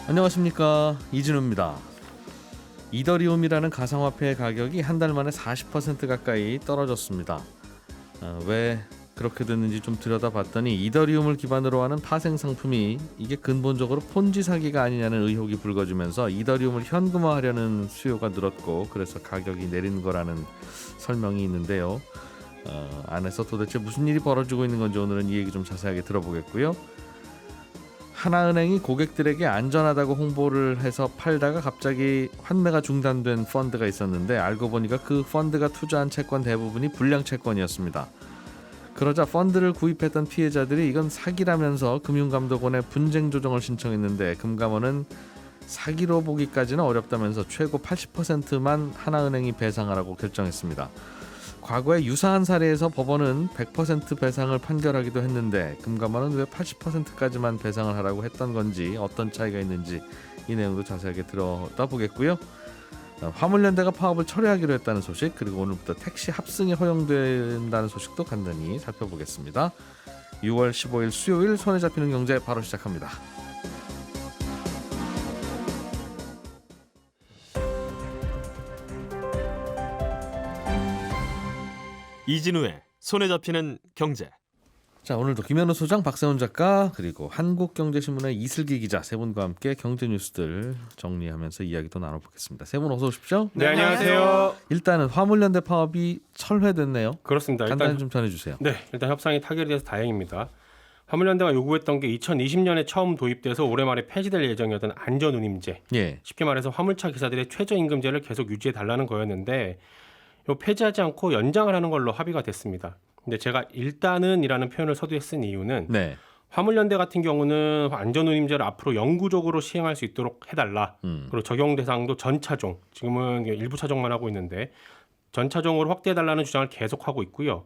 안녕하십니까, 이진우입니다. 이더리움이라는 가상화폐의 가격이 한 달 만에 40% 가까이 떨어졌습니다. 왜 그렇게 됐는지 좀 들여다봤더니 이더리움을 기반으로 하는 파생 상품이 이게 근본적으로 폰지 사기가 아니냐는 의혹이 불거지면서 이더리움을 현금화하려는 수요가 늘었고, 그래서 가격이 내린 거라는 설명이 있는데요. 안에서 도대체 무슨 일이 벌어지고 있는 건지 오늘은 이 얘기 좀 자세하게 들어보겠고요. 하나은행이 고객들에게 안전하다고 홍보를 해서 팔다가 갑자기 환매가 중단된 펀드가 있었는데, 알고 보니까 그 펀드가 투자한 채권 대부분이 불량 채권이었습니다. 그러자 펀드를 구입했던 피해자들이 이건 사기라면서 금융감독원에 분쟁 조정을 신청했는데, 금감원은 사기로 보기까지는 어렵다면서 최고 80%만 하나은행이 배상하라고 결정했습니다. 과거에 유사한 사례에서 법원은 100% 배상을 판결하기도 했는데, 금감원은 왜 80%까지만 배상을 하라고 했던 건지, 어떤 차이가 있는지 이 내용도 자세하게 들여다보겠고요. 화물연대가 파업을 철회하기로 했다는 소식, 그리고 오늘부터 택시 합승이 허용된다는 소식도 간단히 살펴보겠습니다. 6월 15일 수요일 손에 잡히는 경제 바로 시작합니다. 이진우의 손에 잡히는 경제. 자, 오늘도 김현우 소장, 박세훈 작가, 그리고 한국경제신문의 이슬기 기자 세 분과 함께 경제 뉴스들 정리하면서 이야기도 나눠보겠습니다. 세 분 어서 오십시오. 네, 안녕하세요. 일단은 화물연대 파업이 철회됐네요. 그렇습니다. 간단히 좀 전해주세요. 네, 일단 협상이 타결돼서 다행입니다. 화물연대가 요구했던 게 2020년에 처음 도입돼서 올해 말에 폐지될 예정이었던 안전운임제, 예. 쉽게 말해서 화물차 기사들의 최저임금제를 계속 유지해달라는 거였는데, 요 폐지하지 않고 연장을 하는 걸로 합의가 됐습니다. 근데 제가 일단은이라는 표현을 서두에 쓴 이유는, 네. 화물연대 같은 경우는 안전운임제를 앞으로 영구적으로 시행할 수 있도록 해달라. 그리고 적용 대상도 전차종, 지금은 일부 차종만 하고 있는데 전차종으로 확대해달라는 주장을 계속하고 있고요.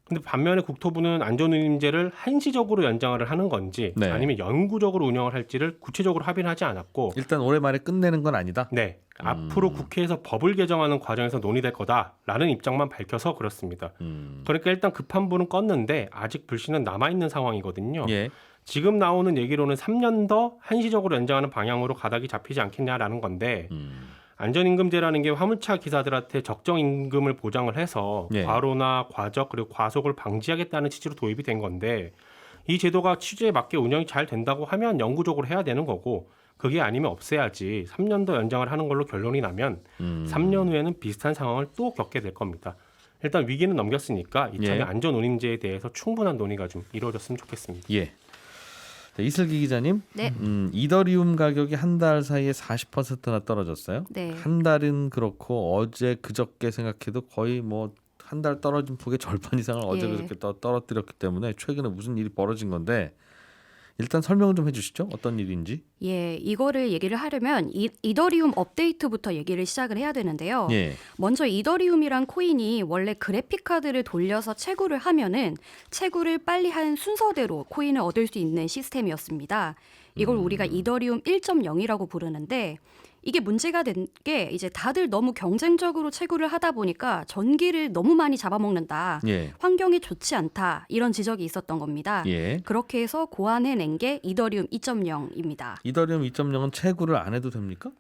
근데 반면에 국토부는 안전운임제를 한시적으로 연장을 하는 건지, 네. 아니면 영구적으로 운영을 할지를 구체적으로 합의는 하지 않았고, 일단 올해 말에 끝내는 건 아니다. 네, 앞으로 국회에서 법을 개정하는 과정에서 논의될 거다라는 입장만 밝혀서 그렇습니다. 그러니까 일단 급한 불은 껐는데 아직 불씨는 남아있는 상황이거든요. 예. 지금 나오는 얘기로는 3년 더 한시적으로 연장하는 방향으로 가닥이 잡히지 않겠냐라는 건데, 안전임금제라는 게 화물차 기사들한테 적정 임금을 보장을 해서 예. 과로나 과적 그리고 과속을 방지하겠다는 취지로 도입이 된 건데, 이 제도가 취지에 맞게 운영이 잘 된다고 하면 영구적으로 해야 되는 거고, 그게 아니면 없애야지. 3년 더 연장을 하는 걸로 결론이 나면 3년 후에는 비슷한 상황을 또 겪게 될 겁니다. 일단 위기는 넘겼으니까 이참에 예. 안전운임제에 대해서 충분한 논의가 좀 이루어졌으면 좋겠습니다. 예. 자, 이슬기 기자님. 네. 이더리움 가격이 한 달 사이에 40%나 떨어졌어요. 네. 한 달은 그렇고 어제 그저께 생각해도 거의 뭐 한 달 떨어진 폭의 절반 이상을 어제 예. 그저께 떨어뜨렸기 때문에 최근에 무슨 일이 벌어진 건데, 일단 설명 좀 해주시죠. 어떤 일인지. 예, 이거를 얘기를 하려면 이더리움 업데이트부터 얘기를 시작을 해야 되는데요. 예. 먼저 이더리움이란 코인이 원래 그래픽 카드를 돌려서 채굴을 하면은 채굴을 빨리 한 순서대로 코인을 얻을 수 있는 시스템이었습니다. 이걸 우리가 이더리움 1.0이라고 부르는데, 이게 문제가 된 게 이제 다들 너무 경쟁적으로 채굴을 하다 보니까 전기를 너무 많이 잡아먹는다. 예. 환경에 좋지 않다. 이런 지적이 있었던 겁니다. 예. 그렇게 해서 고안해낸 게 이더리움 2.0입니다. 이더리움 2.0은 채굴을 안 해도 됩니까?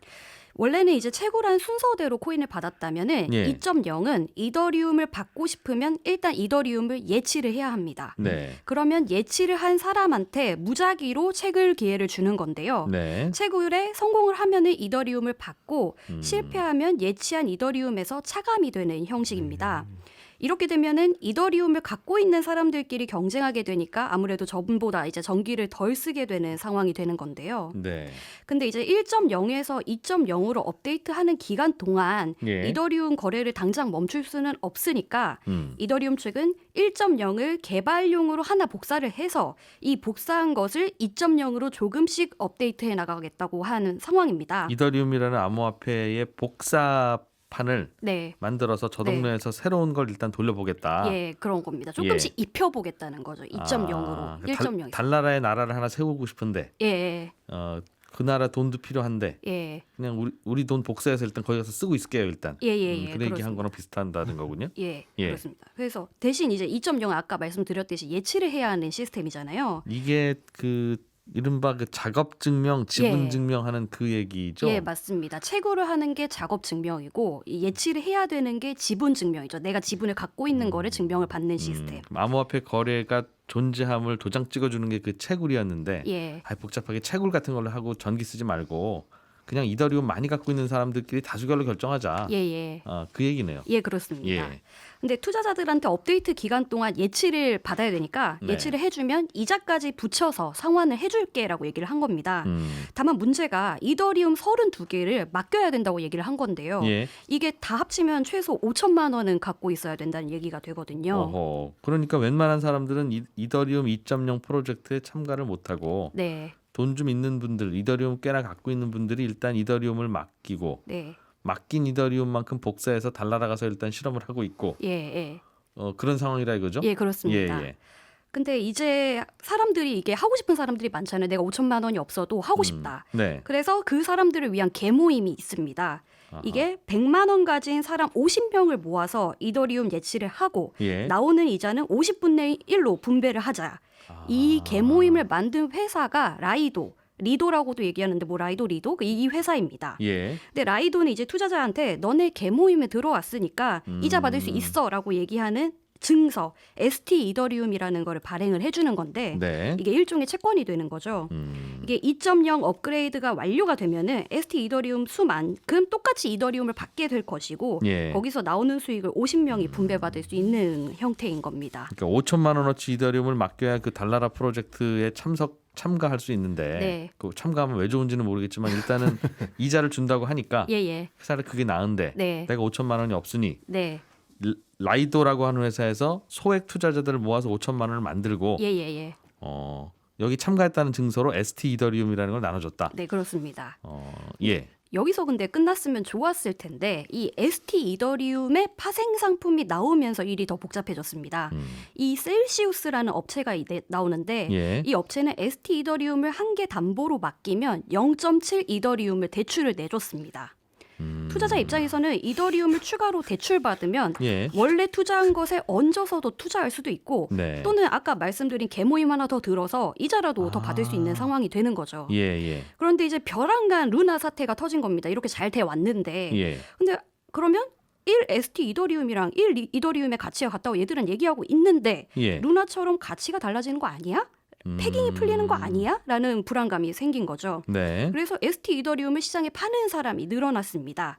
원래는 이제 채굴한 순서대로 코인을 받았다면은 예. 2.0은 이더리움을 받고 싶으면 일단 이더리움을 예치를 해야 합니다. 네. 그러면 예치를 한 사람한테 무작위로 채굴 기회를 주는 건데요. 네. 채굴에 성공을 하면은 이더리움을 받고 실패하면 예치한 이더리움에서 차감이 되는 형식입니다. 이렇게 되면은 이더리움을 갖고 있는 사람들끼리 경쟁하게 되니까 아무래도 전보다 이제 전기를 덜 쓰게 되는 상황이 되는 건데요. 네. 근데 이제 1.0에서 2.0으로 업데이트하는 기간 동안 예. 이더리움 거래를 당장 멈출 수는 없으니까 이더리움 측은 1.0을 개발용으로 하나 복사를 해서 이 복사한 것을 2.0으로 조금씩 업데이트해 나가겠다고 하는 상황입니다. 이더리움이라는 암호화폐의 복사판을 네. 만들어서 저동료에서 새로운 걸 일단 돌려보겠다. 예, 그런 겁니다. 조금씩 입혀보겠다는 거죠. 2.0으로, 1.0에서. 달나라의 나라를 하나 세우고 싶은데, 예, 그 나라 돈도 필요한데, 예, 그냥 우리 돈 복사해서 일단 거기 가서 쓰고 있을게요 일단. 예, 예, 예, 그 얘기한 그렇습니다. 거랑 비슷하다는 거군요. 예, 예. 그렇습니다. 그래서 대신 이제 2.0은 아까 말씀드렸듯이 예치를 해야 하는 시스템이잖아요. 이게 그 이른바 그 작업 증명, 지분 예. 증명하는 그 얘기죠. 예, 맞습니다. 채굴을 하는 게 작업 증명이고 이 예치를 해야 되는 게 지분 증명이죠. 내가 지분을 갖고 있는 거를 증명을 받는 시스템. 암호화폐 거래가 존재함을 도장 찍어주는 게 그 채굴이었는데 예. 복잡하게 채굴 같은 걸로 하고 전기 쓰지 말고 그냥 이더리움 많이 갖고 있는 사람들끼리 다수결로 결정하자. 예, 예. 그 얘기네요. 예, 그렇습니다. 예. 근데 투자자들한테 업데이트 기간 동안 예치를 받아야 되니까 네. 예치를 해주면 이자까지 붙여서 상환을 해줄게라고 얘기를 한 겁니다. 다만 문제가 이더리움 32개를 맡겨야 된다고 얘기를 한 건데요. 예. 이게 다 합치면 최소 5천만 원은 갖고 있어야 된다는 얘기가 되거든요. 어허. 그러니까 웬만한 사람들은 이더리움 2.0 프로젝트에 참가를 못하고 네, 돈 좀 있는 분들, 이더리움 꽤나 갖고 있는 분들이 일단 이더리움을 맡기고 네, 맡긴 이더리움만큼 복사해서 달나라 가서 일단 실험을 하고 있고 예, 예, 그런 상황이라 이거죠? 예, 그렇습니다. 예, 예. 근데 이제 사람들이 이게 하고 싶은 사람들이 많잖아요. 내가 5천만 원이 없어도 하고 싶다. 네. 그래서 그 사람들을 위한 개모임이 있습니다. 아하. 이게 100만 원 가진 사람 50명을 모아서 이더리움 예치를 하고 예. 나오는 이자는 50분의 1로 분배를 하자. 이 개모임을 만든 회사가 리도라고도 얘기하는데 뭐 리도 이 회사입니다. 예. 근데 라이도는 이제 투자자한테 너네 개모임에 들어왔으니까 이자 받을 수 있어라고 얘기하는 증서 ST 이더리움이라는 거를 발행을 해주는 건데 네. 이게 일종의 채권이 되는 거죠. 이게 2.0 업그레이드가 완료가 되면은 ST 이더리움 수만큼 똑같이 이더리움을 받게 될 것이고 예. 거기서 나오는 수익을 50명이 분배받을 수 있는 형태인 겁니다. 그러니까 5천만 원어치 이더리움을 맡겨야 그 달나라 프로젝트에 참가할 수 있는데 네. 그 참가하면 왜 좋은지는 모르겠지만 일단은 이자를 준다고 하니까 예예. 회사를 그게 나은데 네. 내가 5천만 원이 없으니 네. 라이도라고 하는 회사에서 소액 투자자들을 모아서 5천만 원을 만들고 예예예. 여기 참가했다는 증서로 ST 이더리움이라는 걸 나눠줬다. 네, 그렇습니다. 예. 여기서 근데 끝났으면 좋았을 텐데 이 ST 이더리움의 파생 상품이 나오면서 일이 더 복잡해졌습니다. 이 셀시우스라는 업체가 나오는데 예. 이 업체는 ST 이더리움을 한 개 담보로 맡기면 0.7 이더리움을 대출을 내줬습니다. 투자자 입장에서는 이더리움을 추가로 대출받으면 예. 원래 투자한 것에 얹어서도 투자할 수도 있고 네. 또는 아까 말씀드린 개모임 하나 더 들어서 이자라도 더 받을 수 있는 상황이 되는 거죠. 예, 예. 그런데 이제 벼랑간 루나 사태가 터진 겁니다. 이렇게 잘 돼 왔는데 예. 근데 그러면 1 ST 이더리움이랑 1 이더리움의 가치가 같다고 얘들은 얘기하고 있는데 예. 루나처럼 가치가 달라지는 거 아니야? 패깅이 풀리는 거 아니야? 라는 불안감이 생긴 거죠. 네. 그래서 ST 이더리움을 시장에 파는 사람이 늘어났습니다.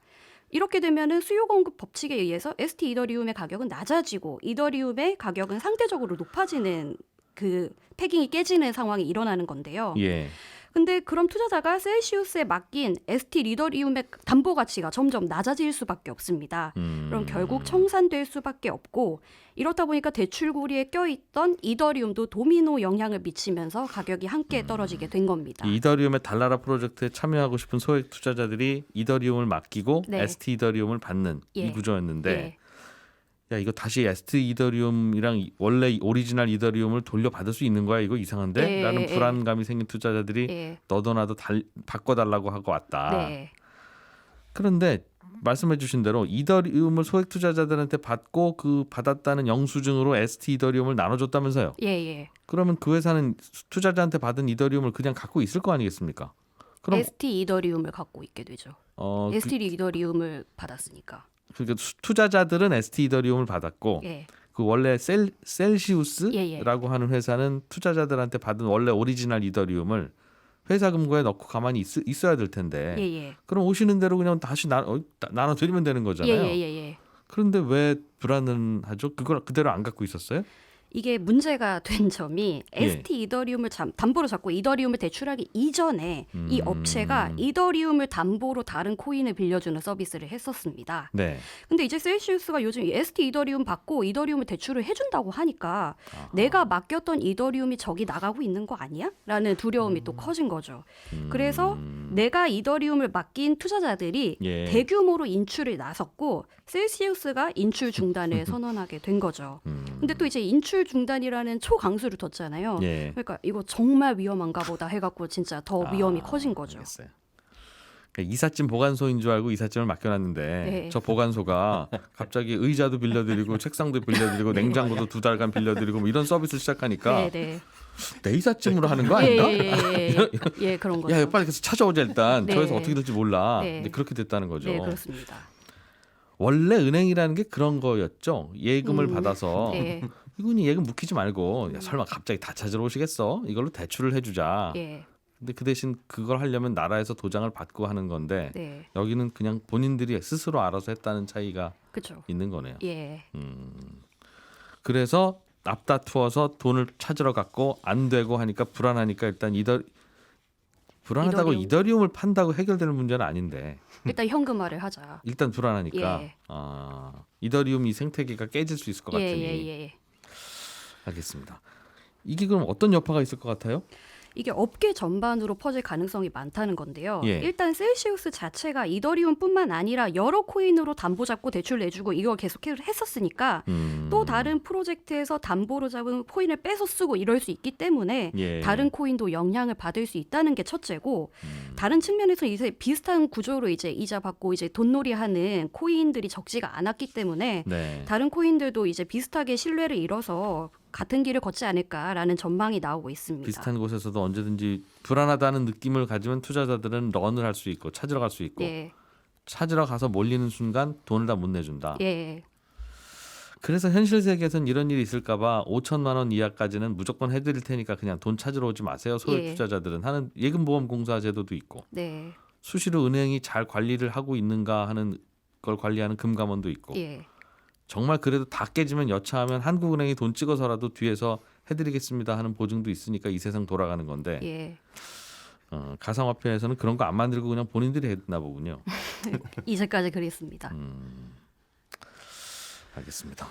이렇게 되면은 수요 공급 법칙에 의해서 ST 이더리움의 가격은 낮아지고 이더리움의 가격은 상대적으로 높아지는 그 패깅이 깨지는 상황이 일어나는 건데요. 예. 근데 그럼 투자자가 셀시우스에 맡긴 ST 이더리움의 담보 가치가 점점 낮아질 수밖에 없습니다. 그럼 결국 청산될 수밖에 없고 이렇다 보니까 대출고리에 껴있던 이더리움도 도미노 영향을 미치면서 가격이 함께 떨어지게 된 겁니다. 이 이더리움의 달나라 프로젝트에 참여하고 싶은 소액 투자자들이 이더리움을 맡기고 네. ST 이더리움을 받는 예. 이 구조였는데 예. 야 이거 다시 ST 이더리움이랑 원래 오리지널 이더리움을 돌려받을 수 있는 거야 이거 이상한데? 예, 라는 예. 불안감이 생긴 투자자들이 예. 너도 나도 바꿔달라고 하고 왔다. 네. 그런데 말씀해 주신 대로 이더리움을 소액 투자자들한테 받고 그 받았다는 영수증으로 ST 이더리움을 나눠줬다면서요. 예, 예. 그러면 그 회사는 투자자한테 받은 이더리움을 그냥 갖고 있을 거 아니겠습니까? 그럼 ST 이더리움을 갖고 있게 되죠. ST 이더리움을 받았으니까. 그러니까 투자자들은 ST 이더리움을 받았고 예. 그 원래 셀시우스라고 예, 예. 하는 회사는 투자자들한테 받은 원래 오리지널 이더리움을 회사 금고에 넣고 가만히 있어야 될 텐데 예, 예. 그럼 오시는 대로 그냥 다시 나눠 드리면 되는 예, 거잖아요. 예, 예, 예. 그런데 왜 불안은 하죠? 그걸 그대로 안 갖고 있었어요? 이게 문제가 된 점이 ST 이더리움을 담보로 잡고 이더리움을 대출하기 이전에 이 업체가 이더리움을 담보로 다른 코인을 빌려주는 서비스를 했었습니다. 네. 근데 이제 셀시우스가 요즘 ST 이더리움 받고 이더리움을 대출을 해준다고 하니까 내가 맡겼던 이더리움이 저기 나가고 있는 거 아니야? 라는 두려움이 또 커진 거죠. 그래서 내가 이더리움을 맡긴 투자자들이 예. 대규모로 인출을 나섰고 셀시우스가 인출 중단을 선언하게 된 거죠. 근데 또 이제 인출 중단이라는 초강수를 뒀잖아요. 예. 그러니까 이거 정말 위험한가 보다 해갖고 진짜 더 위험이 커진 거죠. 알겠어요. 이삿짐 보관소인 줄 알고 이삿짐을 맡겨놨는데 네. 저 보관소가 갑자기 의자도 빌려드리고 책상도 빌려드리고 냉장고도 2달간 빌려드리고 뭐 이런 서비스를 시작하니까 네. 내 이삿짐으로 하는 거 아닌가? 예, 그런 거죠. 야, 빨리 가서 찾아오자 일단. 네. 저에서 어떻게 될지 몰라. 네. 근데 그렇게 됐다는 거죠. 네, 그렇습니다. 원래 은행이라는 게 그런 거였죠. 예금을 받아서 네. 이분이 예금 묵히지 말고 야, 설마 갑자기 다 찾으러 오시겠어? 이걸로 대출을 해주자. 예. 근데 그 대신 그걸 하려면 나라에서 도장을 받고 하는 건데 네. 여기는 그냥 본인들이 스스로 알아서 했다는 차이가 그렇죠. 있는 거네요. 예. 그래서 앞다투어서 돈을 찾으러 갔고 안 되고 하니까 불안하니까 일단 불안하다고 이더리움을 판다고 해결되는 문제는 아닌데 일단 현금화를 하자. 일단 불안하니까 예. 이더리움 이 생태계가 깨질 수 있을 것 같으니 예. 알겠습니다. 이게 그럼 어떤 여파가 있을 것 같아요? 이게 업계 전반으로 퍼질 가능성이 많다는 건데요. 예. 일단 셀시우스 자체가 이더리움뿐만 아니라 여러 코인으로 담보 잡고 대출 내주고 이걸 계속 했었으니까 또 다른 프로젝트에서 담보로 잡은 코인을 빼서 쓰고 이럴 수 있기 때문에 예. 다른 코인도 영향을 받을 수 있다는 게 첫째고 다른 측면에서 이제 비슷한 구조로 이제 이자 받고 이제 돈놀이하는 코인들이 적지가 않았기 때문에 네. 다른 코인들도 이제 비슷하게 신뢰를 잃어서 같은 길을 걷지 않을까라는 전망이 나오고 있습니다. 비슷한 곳에서도 언제든지 불안하다는 느낌을 가지면 투자자들은 런을 할 수 있고 찾으러 갈 수 있고 예. 찾으러 가서 몰리는 순간 돈을 다 못 내준다. 예. 그래서 현실 세계에서는 이런 일이 있을까 봐 5천만 원 이하까지는 무조건 해드릴 테니까 그냥 돈 찾으러 오지 마세요. 소액 예. 투자자들은 하는 예금보험공사 제도도 있고 네. 수시로 은행이 잘 관리를 하고 있는가 하는 걸 관리하는 금감원도 있고 예. 정말 그래도 다 깨지면 여차하면 한국은행이 돈 찍어서라도 뒤에서 해드리겠습니다 하는 보증도 있으니까 이 세상 돌아가는 건데 예. 가상화폐에서는 그런 거 안 만들고 그냥 본인들이 했나 보군요. 이제까지 그랬습니다. 알겠습니다.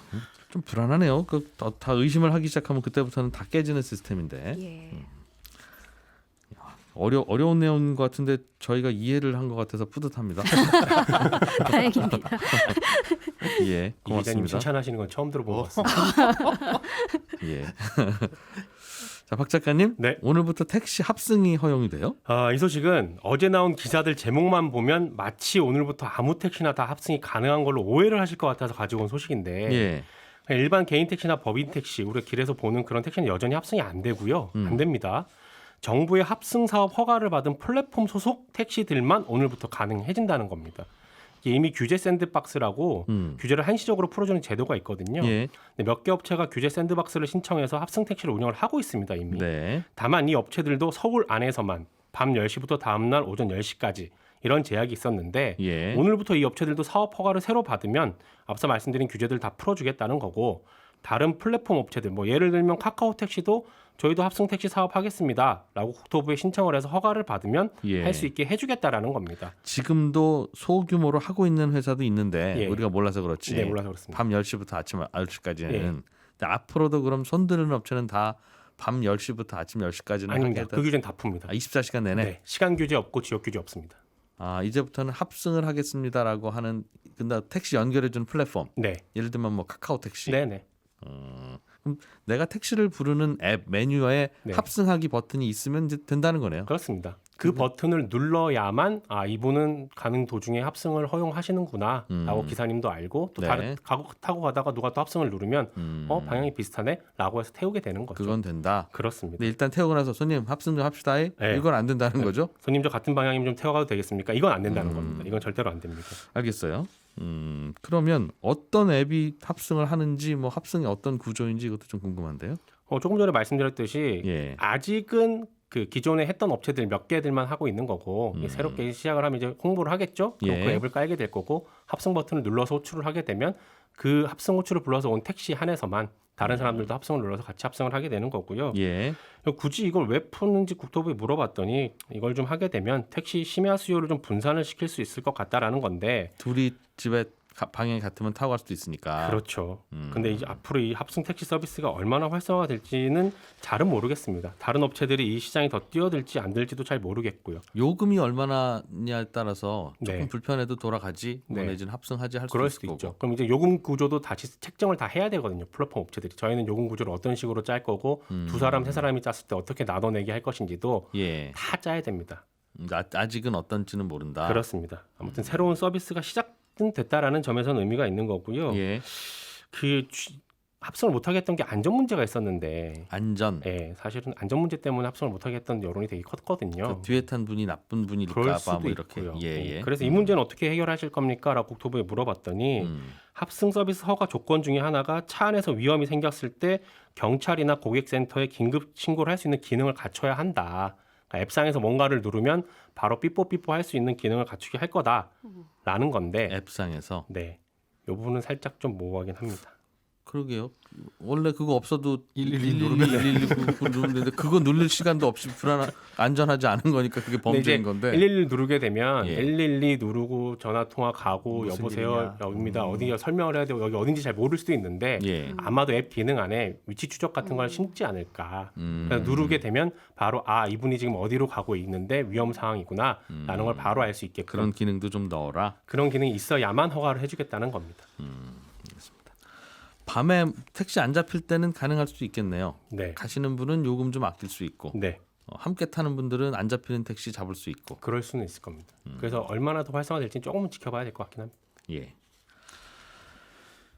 좀 불안하네요. 다 의심을 하기 시작하면 그때부터는 다 깨지는 시스템인데 예. 어려운 내용인 것 같은데 저희가 이해를 한 것 같아서 뿌듯합니다. 다행입니다. 예, 이 기자님 고맙습니다. 칭찬하시는 건 처음 들어본 것 같습니다. 예. 자, 박 작가님, 네. 오늘부터 택시 합승이 허용이 돼요? 이 소식은 어제 나온 기사들 제목만 보면 마치 오늘부터 아무 택시나 다 합승이 가능한 걸로 오해를 하실 것 같아서 가지고 온 소식인데 예. 일반 개인 택시나 법인 택시, 우리가 길에서 보는 그런 택시는 여전히 합승이 안 되고요. 안 됩니다. 정부의 합승 사업 허가를 받은 플랫폼 소속 택시들만 오늘부터 가능해진다는 겁니다. 이게 이미 규제 샌드박스라고 규제를 한시적으로 풀어주는 제도가 있거든요. 예. 몇 개 업체가 규제 샌드박스를 신청해서 합승 택시를 운영을 하고 있습니다. 이미. 네. 다만 이 업체들도 서울 안에서만 밤 10시부터 다음날 오전 10시까지 이런 제약이 있었는데 예. 오늘부터 이 업체들도 사업 허가를 새로 받으면 앞서 말씀드린 규제들 다 풀어주겠다는 거고 다른 플랫폼 업체들 뭐 예를 들면 카카오 택시도 저희도 합승 택시 사업하겠습니다라고 국토부에 신청을 해서 허가를 받으면 예. 할 수 있게 해주겠다라는 겁니다. 지금도 소규모로 하고 있는 회사도 있는데 예. 우리가 몰라서 그렇지. 네, 몰라서 그렇습니다. 밤 10시부터 아침 9시까지는. 예. 근데 앞으로도 그럼 손드는 업체는 다 밤 10시부터 아침 10시까지는 아닙니다. 그 규제는 다 풉니다. 24시간 내내. 네, 시간 규제 없고 지역 규제 없습니다. 이제부터는 합승을 하겠습니다라고 하는 근데 택시 연결해 주는 플랫폼. 네, 예를 들면 뭐 카카오 택시. 네네. 그럼 내가 택시를 부르는 앱 메뉴에 네. 합승하기 버튼이 있으면 이제 된다는 거네요. 그렇습니다. 그 버튼을 눌러야만 이분은 가는 도중에 합승을 허용하시는구나라고 기사님도 알고 또 네. 다른 타고 가다가 누가 또 합승을 누르면 방향이 비슷하네라고 해서 태우게 되는 거죠. 그건 된다. 그렇습니다. 근데 일단 태우고 나서 손님 합승 좀 합시다. 네. 이건 안 된다는 거죠? 손님 저 같은 방향이면 좀 태워가도 되겠습니까? 이건 안 된다는 겁니다. 이건 절대로 안 됩니다. 알겠어요. 그러면 어떤 앱이 합승을 하는지 뭐 합승이 어떤 구조인지 이것도 좀 궁금한데요. 조금 전에 말씀드렸듯이 예. 아직은 그 기존에 했던 업체들 몇 개들만 하고 있는 거고 새롭게 시작을 하면 이제 홍보를 하겠죠. 그럼 예. 그 앱을 깔게 될 거고 합승 버튼을 눌러서 호출을 하게 되면 그 합승 호출을 불러서 온 택시 한에서만 다른 사람들도 합승을 눌러서 같이 합승을 하게 되는 거고요. 예. 굳이 이걸 왜 푸는지 국토부에 물어봤더니 이걸 좀 하게 되면 택시 심야 수요를 좀 분산을 시킬 수 있을 것 같다라는 건데 둘이 집에 방향이 같으면 타고 갈 수도 있으니까. 그렇죠. 근데 이제 앞으로 이 합승 택시 서비스가 얼마나 활성화가 될지는 잘은 모르겠습니다. 다른 업체들이 이 시장에 더 뛰어들지 안 들지도 잘 모르겠고요. 요금이 얼마나냐에 따라서 조금 네. 불편해도 돌아가지 뭐 네. 내지는 합승하지 할 그럴 수도 수도 있을 있죠. 거고. 그럼 이제 요금 구조도 다시 책정을 다 해야 되거든요. 플랫폼 업체들이 저희는 요금 구조를 어떤 식으로 짤 거고 두 사람 세 사람이 짰을 때 어떻게 나눠내기 할 것인지도 예. 다 짜야 됩니다. 아직은 어떤지는 모른다. 그렇습니다. 아무튼 새로운 서비스가 시작은 됐다라는 점에서는 의미가 있는 거고요. 예. 합성을 못하게 했던 게 안전 문제가 있었는데 안전. 예, 사실은 안전 문제 때문에 합성을 못하게 했던 여론이 되게 컸거든요. 그 뒤에 탄 분이 나쁜 그럴 분일까봐 수도 뭐 이렇게. 있고요. 예. 그래서 이 문제는 어떻게 해결하실 겁니까? 라고 국토부에 물어봤더니 합승 서비스 허가 조건 중에 하나가 차 안에서 위험이 생겼을 때 경찰이나 고객센터에 긴급 신고를 할 수 있는 기능을 갖춰야 한다. 그러니까 앱상에서 뭔가를 누르면 바로 삐뽀삐뽀 할 수 있는 기능을 갖추게 할 거다라는 건데 앱상에서. 네, 이 부분은 살짝 좀 모호하긴 합니다. 그러게요. 원래 그거 없어도 112 119 누르는데 그거 누를 시간도 없이 안전하지 않은 거니까 그게 범죄인 건데. 111 누르게 되면 예. 112 누르고 전화 통화 가고 무슨 여보세요 일이냐? 여기입니다. 어디가 설명을 해야 되고 여기 어딘지 잘 모를 수도 있는데 예. 아마도 앱 기능 안에 위치 추적 같은 걸 심지 않을까. 음. 그래서 누르게 되면 바로 이분이 지금 어디로 가고 있는데 위험 상황이구나라는 걸 바로 알 수 있게끔 그런 기능도 좀 넣어라. 그런 기능이 있어야만 허가를 해주겠다는 겁니다. 밤에 택시 안 잡힐 때는 가능할 수 있겠네요. 네, 가시는 분은 요금 좀 아낄 수 있고 네, 함께 타는 분들은 안 잡히는 택시 잡을 수 있고. 그럴 수는 있을 겁니다. 그래서 얼마나 더 활성화될지는 조금은 지켜봐야 될 것 같긴 합니다. 예.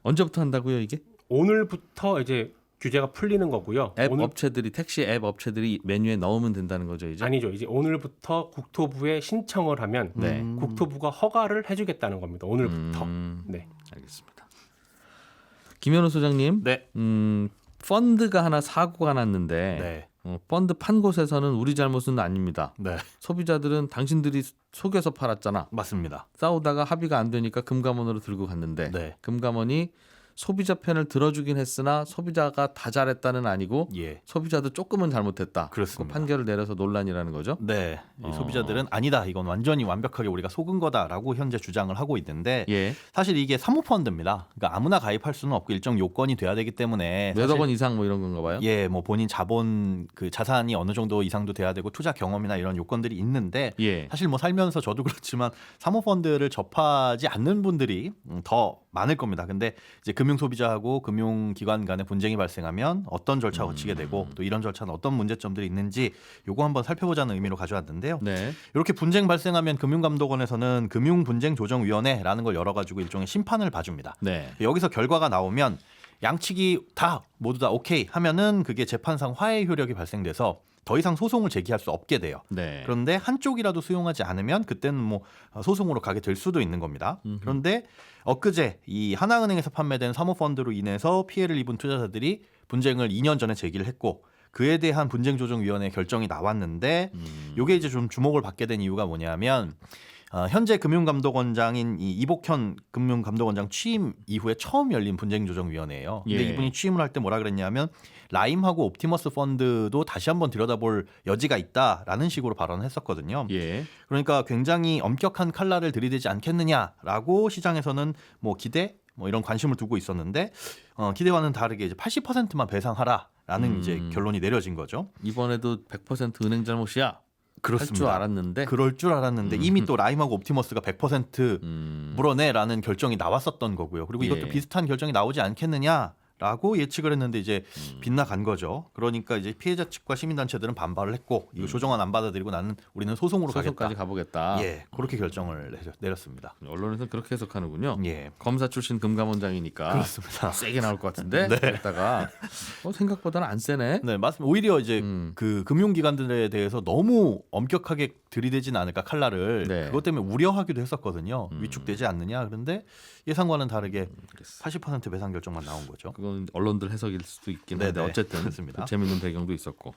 언제부터 한다고요 이게? 오늘부터 이제 규제가 풀리는 거고요. 앱 오늘 업체들이 택시 앱 업체들이 메뉴에 넣으면 된다는 거죠 이제? 아니죠. 이제 오늘부터 국토부에 신청을 하면 네. 국토부가 허가를 해주겠다는 겁니다. 오늘부터. 네. 알겠습니다. 김현우 소장님, 네. 펀드가 하나 사고가 났는데 네. 펀드 판 곳에서는 우리 잘못은 아닙니다. 네. 소비자들은 당신들이 속여서 팔았잖아. 맞습니다. 싸우다가 합의가 안 되니까 금감원으로 들고 갔는데 네. 금감원이 소비자 편을 들어주긴 했으나 소비자가 다 잘했다는 아니고 예. 소비자도 조금은 잘못했다. 그렇습니다. 그 판결을 내려서 논란이라는 거죠. 네. 이 소비자들은 아니다. 이건 완전히 완벽하게 우리가 속은 거다라고 현재 주장을 하고 있는데 예. 사실 이게 사모펀드입니다. 그러니까 아무나 가입할 수는 없고 일정 요건이 돼야 되기 때문에 몇억 원 이상 뭐 이런 건가 봐요. 예, 뭐 본인 자본 그 자산이 어느 정도 이상도 돼야 되고 투자 경험이나 이런 요건들이 있는데 예. 사실 뭐 살면서 저도 그렇지만 사모펀드를 접하지 않는 분들이 더 많을 겁니다. 근데 이제 금융소비자하고 금융기관 간의 분쟁이 발생하면 어떤 절차가 거치게 되고 또 이런 절차는 어떤 문제점들이 있는지 요거 한번 살펴보자는 의미로 가져왔는데요. 네. 이렇게 분쟁 발생하면 금융감독원에서는 금융분쟁조정위원회라는 걸 열어가지고 일종의 심판을 봐줍니다. 네. 여기서 결과가 나오면 양측이 다 모두 다 오케이 하면은 그게 재판상 화해 효력이 발생돼서 더 이상 소송을 제기할 수 없게 돼요. 네. 그런데 한쪽이라도 수용하지 않으면 그때는 뭐 소송으로 가게 될 수도 있는 겁니다. 그런데 엊그제 이 하나은행에서 판매된 사모펀드로 인해서 피해를 입은 투자자들이 분쟁을 2년 전에 제기를 했고 그에 대한 분쟁조정위원회 결정이 나왔는데 이게 이제 좀 주목을 받게 된 이유가 뭐냐면 현재 금융감독원장인 이 이복현 금융감독원장 취임 이후에 처음 열린 분쟁조정위원회예요. 근데 예. 이분이 취임을 할 때 뭐라 그랬냐면 라임하고 옵티머스 펀드도 다시 한번 들여다볼 여지가 있다라는 식으로 발언을 했었거든요. 예. 그러니까 굉장히 엄격한 칼날을 들이대지 않겠느냐라고 시장에서는 뭐 기대 뭐 이런 관심을 두고 있었는데 기대와는 다르게 이제 80%만 배상하라라는 이제 결론이 내려진 거죠. 이번에도 100% 은행 잘못이야. 할 줄 알았는데. 그럴 줄 알았는데 이미 또 라임하고 옵티머스가 100% 물어내라는 결정이 나왔었던 거고요. 그리고 이것도 예. 비슷한 결정이 나오지 않겠느냐라고 예측을 했는데 이제 빗나간 거죠. 그러니까 이제 피해자 측과 시민단체들은 반발을 했고 이거 조정안 안 받아들이고 나는 우리는 소송으로 소송까지 가겠다. 가보겠다. 예, 그렇게 결정을 내렸습니다. 언론에서는 그렇게 해석하는군요. 예, 검사 출신 금감원장이니까 그렇습니다. 세게 나올 것 같은데 그랬다가 생각보다는 안 세네. 네, 맞습니다. 오히려 이제 그 금융기관들에 대해서 너무 엄격하게 들이대진 않을까 칼날을 네. 그것 때문에 우려하기도 했었거든요. 위축되지 않느냐. 그런데 예상과는 다르게 80% 배상 결정만 나온 거죠. 그건 언론들 해석일 수도 있긴 한데 네네. 어쨌든 그렇습니다. 그 재밌는 배경도 있었고.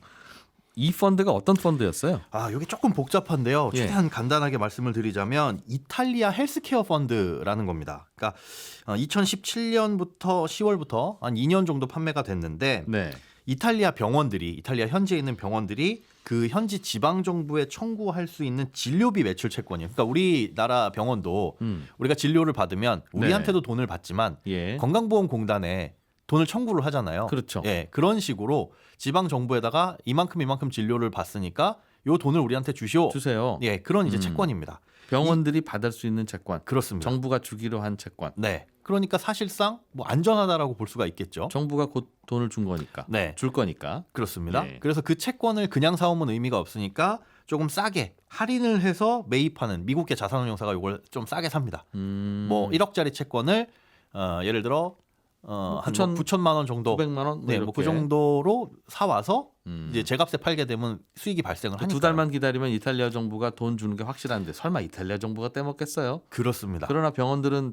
이 펀드가 어떤 펀드였어요? 이게 조금 복잡한데요. 예. 최대한 간단하게 말씀을 드리자면 이탈리아 헬스케어 펀드라는 겁니다. 그러니까 2017년부터 10월부터 한 2년 정도 판매가 됐는데 네. 이탈리아 현지에 있는 병원들이 그 현지 지방 정부에 청구할 수 있는 진료비 매출 채권이에요. 그러니까 우리나라 병원도 우리가 진료를 받으면 우리한테도 돈을 받지만 예. 건강보험공단에 돈을 청구를 하잖아요. 그렇죠. 예, 그런 식으로 지방 정부에다가 이만큼 진료를 받으니까 요 돈을 우리한테 주시오. 주세요. 예, 그런 이제 채권입니다. 병원들이 받을 수 있는 채권. 그렇습니다. 정부가 주기로 한 채권. 네. 그러니까 사실상 뭐 안전하다라고 볼 수가 있겠죠. 정부가 곧 돈을 준 거니까. 네. 줄 거니까. 그렇습니다. 예. 그래서 그 채권을 그냥 사오면 의미가 없으니까 조금 싸게 할인을 해서 매입하는 미국계 자산운용사가 이걸 좀 싸게 삽니다. 뭐 1억짜리 채권을 예를 들어 한 9천만 원 정도, 900만 원, 네, 뭐 그 정도로 사 와서 이제 제값에 팔게 되면 수익이 발생을 하니까. 두 달만 기다리면 이탈리아 정부가 돈 주는 게 확실한데 설마 이탈리아 정부가 떼먹겠어요? 그렇습니다. 그러나 병원들은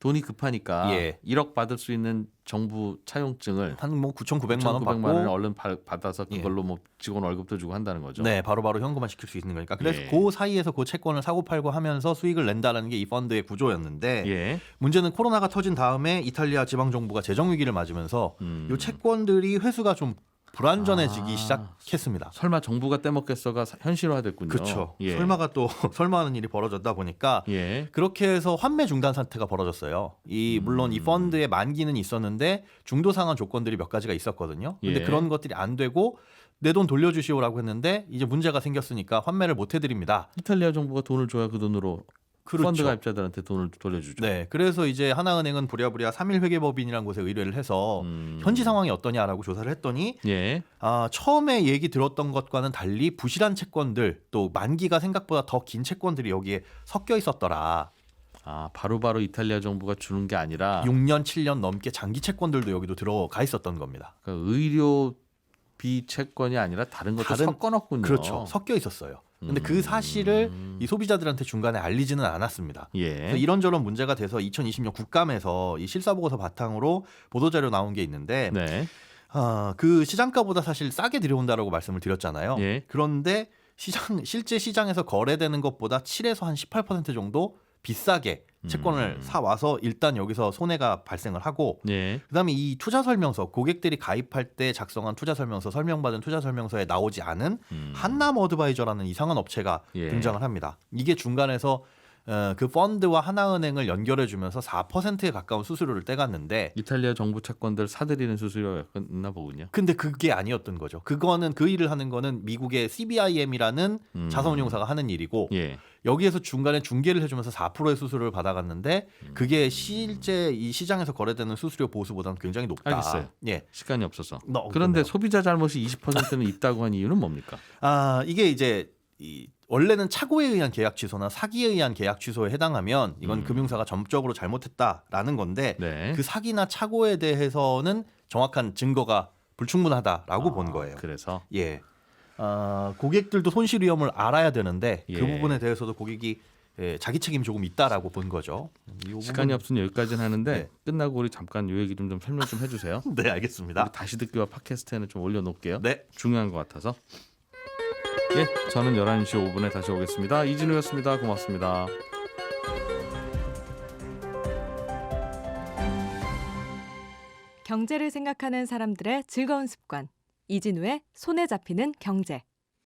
돈이 급하니까 예. 1억 받을 수 있는 정부 차용증을 한 뭐 9,900만 원 9,900만 받고 원을 얼른 받아서 그걸로 뭐 직원 월급도 주고 한다는 거죠. 네, 바로바로 현금화 시킬 수 있는 거니까. 그래서 예. 그 사이에서 그 채권을 사고 팔고 하면서 수익을 낸다라는 게 이 펀드의 구조였는데 예. 문제는 코로나가 터진 다음에 이탈리아 지방 정부가 재정 위기를 맞으면서 이 채권들이 회수가 좀 불안전해지기 시작했습니다. 설마 정부가 떼먹겠어가 현실화됐군요. 그렇죠. 예. 설마가 또 설마하는 일이 벌어졌다 보니까 예. 그렇게 해서 환매 중단 사태가 벌어졌어요. 물론 이 펀드의 만기는 있었는데 중도 상한 조건들이 몇 가지가 있었거든요. 근데 예. 그런 것들이 안 되고 내 돈 돌려주시오라고 했는데 이제 문제가 생겼으니까 환매를 못 해드립니다. 이탈리아 정부가 돈을 줘야 그 돈으로 그렇죠. 펀드 가입자들한테 돈을 돌려주죠. 네, 그래서 이제 하나은행은 부랴부랴 3일 회계법인이라는 곳에 의뢰를 해서 현지 상황이 어떠냐라고 조사를 했더니 예. 처음에 얘기 들었던 것과는 달리 부실한 채권들 또 만기가 생각보다 더 긴 채권들이 여기에 섞여 있었더라. 바로바로 이탈리아 정부가 주는 게 아니라 6년, 7년 넘게 장기 채권들도 여기도 들어가 있었던 겁니다. 그러니까 의료비 채권이 아니라 다른 것도 섞어 넣군요. 그렇죠. 섞여 있었어요. 근데 그 사실을 이 소비자들한테 중간에 알리지는 않았습니다. 예. 그래서 이런저런 문제가 돼서 2020년 국감에서 이 실사보고서 바탕으로 보도자료 나온 게 있는데 네. 그 시장가보다 사실 싸게 들여온다라고 말씀을 드렸잖아요. 예. 그런데 실제 시장에서 거래되는 것보다 7에서 한 18% 정도 비싸게 채권을 사 와서 일단 여기서 손해가 발생을 하고 예. 그다음에 이 투자 설명서 고객들이 가입할 때 작성한 투자 설명서 설명받은 투자 설명서에 나오지 않은 한남 어드바이저라는 이상한 업체가 예. 등장을 합니다. 이게 중간에서 그 펀드와 하나은행을 연결해주면서 4%에 가까운 수수료를 떼갔는데 이탈리아 정부 채권들 사들이는 수수료였나 보군요. 근데 그게 아니었던 거죠. 그거는 그 일을 하는 거는 미국의 CBIM이라는 자산운용사가 하는 일이고 예. 여기에서 중간에 중개를 해주면서 4%의 수수료를 받아갔는데 그게 실제 이 시장에서 거래되는 수수료 보수보다는 굉장히 높다. 알겠어요. 예. 시간이 없어서. 그렇네요. 그런데 소비자 잘못이 20%는 있다고 한 이유는 뭡니까? 이게 이제 원래는 착오에 의한 계약 취소나 사기에 의한 계약 취소에 해당하면 이건 금융사가 전적으로 잘못했다라는 건데 네. 그 사기나 착오에 대해서는 정확한 증거가 불충분하다라고 본 거예요. 그래서 예. 고객들도 손실 위험을 알아야 되는데 예. 그 부분에 대해서도 고객이 자기 책임이 조금 있다라고 본 거죠. 시간이 없으니 여기까지는 하는데 네. 끝나고 우리 잠깐 요 얘기 좀 설명 좀 해주세요. 네, 알겠습니다. 우리 다시 듣기와 팟캐스트에는 좀 올려놓을게요. 네. 중요한 것 같아서. 예, 저는 11시 5분에 다시 오겠습니다. 이진우였습니다. 고맙습니다. 경제를 생각하는 사람들의 즐거운 습관. 이진우의 손에 잡히는 경제.